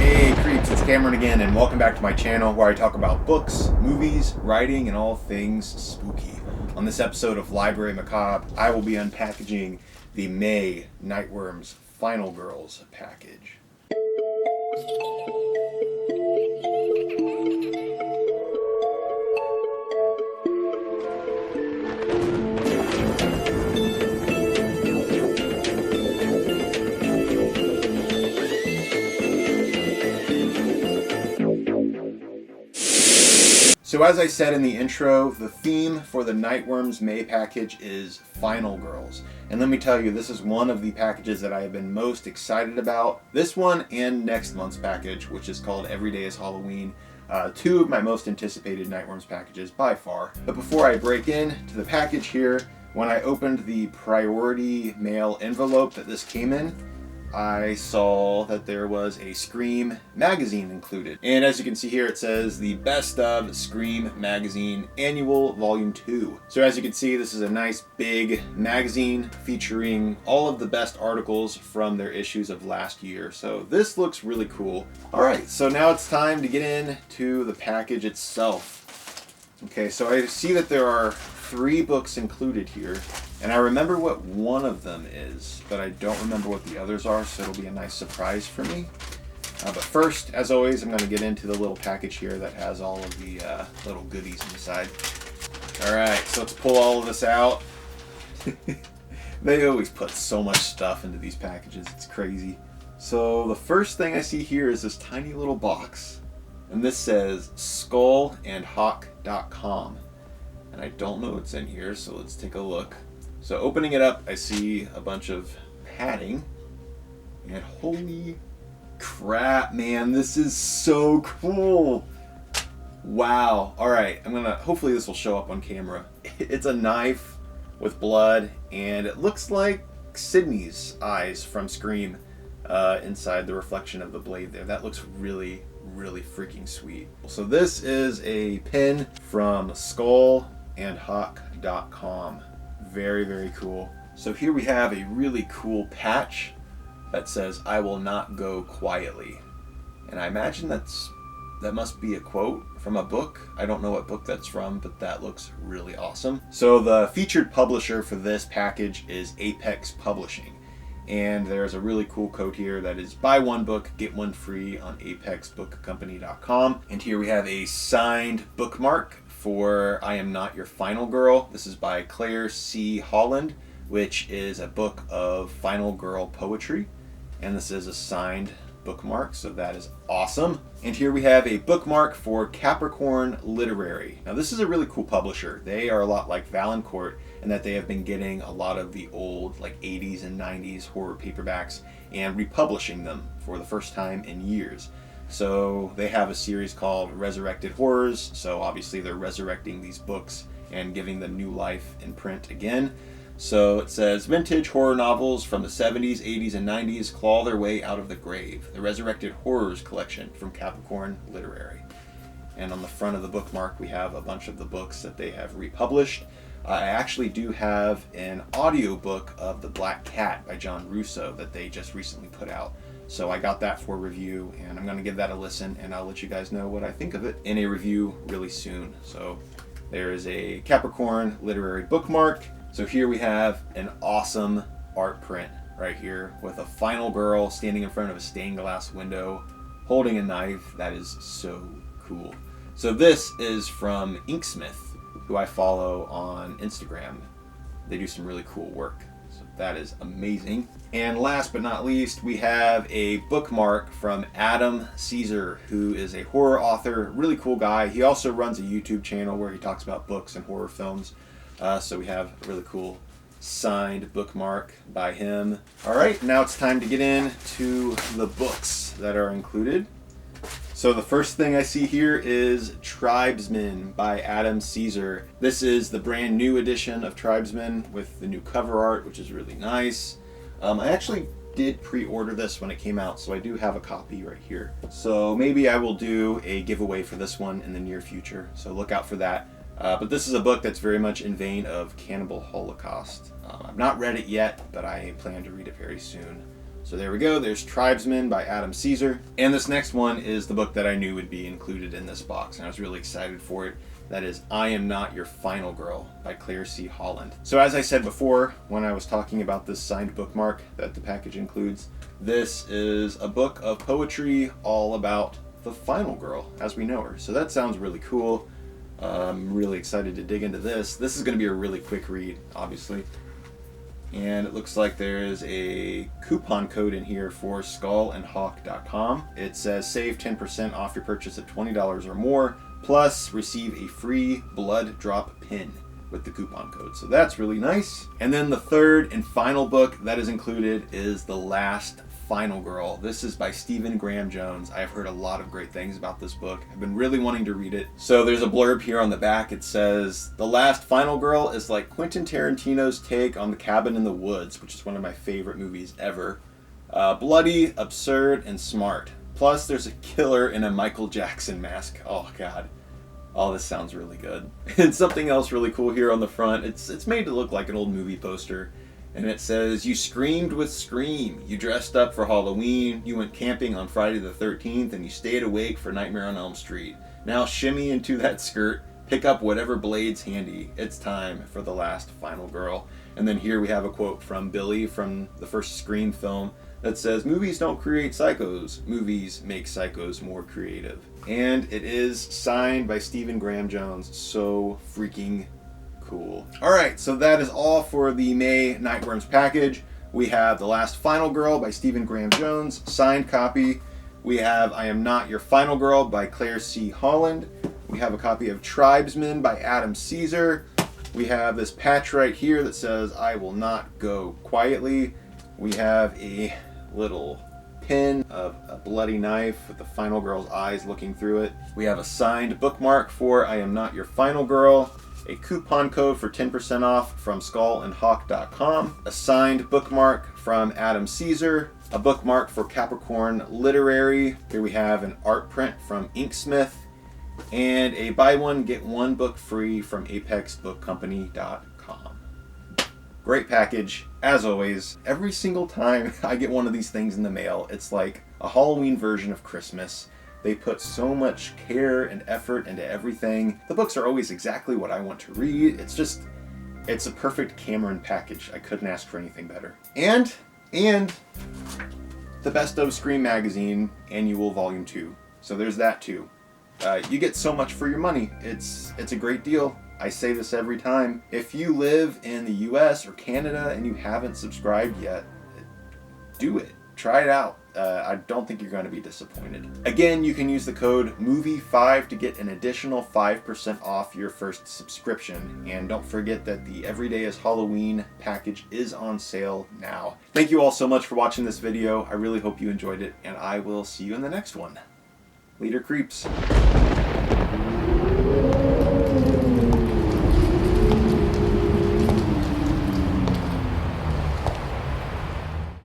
Hey creeps, it's Cameron again, and welcome back to my channel where I talk about books, movies, writing, and all things spooky. On this episode of Library Macabre, I will be unpackaging the May Nightworms Final Girls package. So as I said in the intro, the theme for the Nightworms May package is Final Girls. And let me tell you, this is one of the packages that I have been most excited about. This one and next month's package, which is called Every Day is Halloween. Two of my most anticipated Nightworms packages by far. But before I break in to the package here, when I opened the priority mail envelope that this came in, I saw that there was a Scream magazine included. And as you can see here, it says the Best of Scream Magazine Annual Volume 2. So as you can see, this is a nice big magazine featuring all of the best articles from their issues of last year. So this looks really cool. All right, so now it's time to get into the package itself. Okay, so I see that there are 3 books included here. And I remember what one of them is, but I don't remember what the others are, so it'll be a nice surprise for me. But first, as always, I'm going to get into the little package here that has all of the little goodies inside. Alright, so let's pull all of this out. They always put so much stuff into these packages, it's crazy. So the first thing I see here is this tiny little box. And this says skullandhawk.com. And I don't know what's in here, so let's take a look. So opening it up, I see a bunch of padding, and holy crap, man, this is so cool. Wow. All right, hopefully this will show up on camera. It's a knife with blood, and it looks like Sydney's eyes from Scream inside the reflection of the blade there. That looks really, really freaking sweet. So this is a pin from skullandhawk.com. Very, very cool. So here we have a really cool patch that says, "I will not go quietly." And I imagine that must be a quote from a book. I don't know what book that's from, but that looks really awesome. So the featured publisher for this package is Apex Publishing. And there's a really cool code here that is buy one book, get one free on apexbookcompany.com. And here we have a signed bookmark for I Am Not Your Final Girl. This is by Claire C. Holland, which is a book of final girl poetry. And this is a signed bookmark, so that is awesome. And here we have a bookmark for Capricorn Literary. Now this is a really cool publisher. They are a lot like Valancourt in that they have been getting a lot of the old like 80s and 90s horror paperbacks and republishing them for the first time in years. So they have a series called Resurrected Horrors, so obviously they're resurrecting these books and giving them new life in print again. So it says, vintage horror novels from the 70s, 80s, and 90s claw their way out of the grave. The Resurrected Horrors collection from Capricorn Literary. And on the front of the bookmark we have a bunch of the books that they have republished. I actually do have an audiobook of The Black Cat by John Russo that they just recently put out. So I got that for review, and I'm going to give that a listen, and I'll let you guys know what I think of it in a review really soon. So there is a Capricorn Literary bookmark. So here we have an awesome art print right here with a final girl standing in front of a stained glass window holding a knife. That is so cool. So this is from Inksmith, who I follow on Instagram. They do some really cool work. So that is amazing. And last but not least, we have a bookmark from Adam Caesar, who is a horror author, really cool guy. He also runs a YouTube channel where he talks about books and horror films. So we have a really cool signed bookmark by him. All right, now it's time to get into the books that are included. So the first thing I see here is Tribesmen by Adam Caesar. This is the brand new edition of Tribesmen with the new cover art, which is really nice. I actually did pre-order this when it came out, so I do have a copy right here. So maybe I will do a giveaway for this one in the near future, so look out for that. But this is a book that's very much in vein of Cannibal Holocaust. I've not read it yet, but I plan to read it very soon. So there we go, there's Tribesmen by Adam Caesar. And this next one is the book that I knew would be included in this box, and I was really excited for it. That is I Am Not Your Final Girl by Claire C. Holland. So as I said before, when I was talking about this signed bookmark that the package includes, this is a book of poetry all about the final girl as we know her. So that sounds really cool. I'm really excited to dig into this. This is going to be a really quick read, obviously. And it looks like there is a coupon code in here for skullandhawk.com. It says save 10% off your purchase at $20 or more, plus receive a free blood drop pin with the coupon code. So that's really nice. And then the third and final book that is included is The Last Final Girl. This is by Stephen Graham Jones. I've heard a lot of great things about this book. I've been really wanting to read it. So there's a blurb here on the back. It says, The Last Final Girl is like Quentin Tarantino's take on The Cabin in the Woods, which is one of my favorite movies ever. Bloody, absurd, and smart. Plus there's a killer in a Michael Jackson mask. Oh God. Oh, this sounds really good. And something else really cool here on the front. It's made to look like an old movie poster. And it says, you screamed with Scream. You dressed up for Halloween. You went camping on Friday the 13th. And you stayed awake for Nightmare on Elm Street. Now shimmy into that skirt. Pick up whatever blade's handy. It's time for the last final girl. And then here we have a quote from Billy from the first Scream film that says, movies don't create psychos. Movies make psychos more creative. And it is signed by Stephen Graham Jones. So freaking cool. Alright, so that is all for the May Nightworms package. We have The Last Final Girl by Stephen Graham Jones, signed copy. We have I Am Not Your Final Girl by Claire C. Holland. We have a copy of Tribesmen by Adam Caesar. We have this patch right here that says I Will Not Go Quietly. We have a little pin of a bloody knife with the final girl's eyes looking through it. We have a signed bookmark for I Am Not Your Final Girl. A coupon code for 10% off from skullandhawk.com, a signed bookmark from Adam Caesar, a bookmark for Capricorn Literary. Here we have an art print from Inksmith, and a buy one, get one book free from apexbookcompany.com. Great package, as always. Every single time I get one of these things in the mail, it's like a Halloween version of Christmas. They put so much care and effort into everything. The books are always exactly what I want to read. It's a perfect Cameron package. I couldn't ask for anything better. And the Best of Scream Magazine Annual Volume 2. So there's that too. You get so much for your money. It's a great deal. I say this every time. If you live in the US or Canada and you haven't subscribed yet, do it. Try it out. I don't think you're going to be disappointed. Again, you can use the code MOVIE5 to get an additional 5% off your first subscription. And don't forget that the Everyday is Halloween package is on sale now. Thank you all so much for watching this video. I really hope you enjoyed it, and I will see you in the next one. Later, creeps.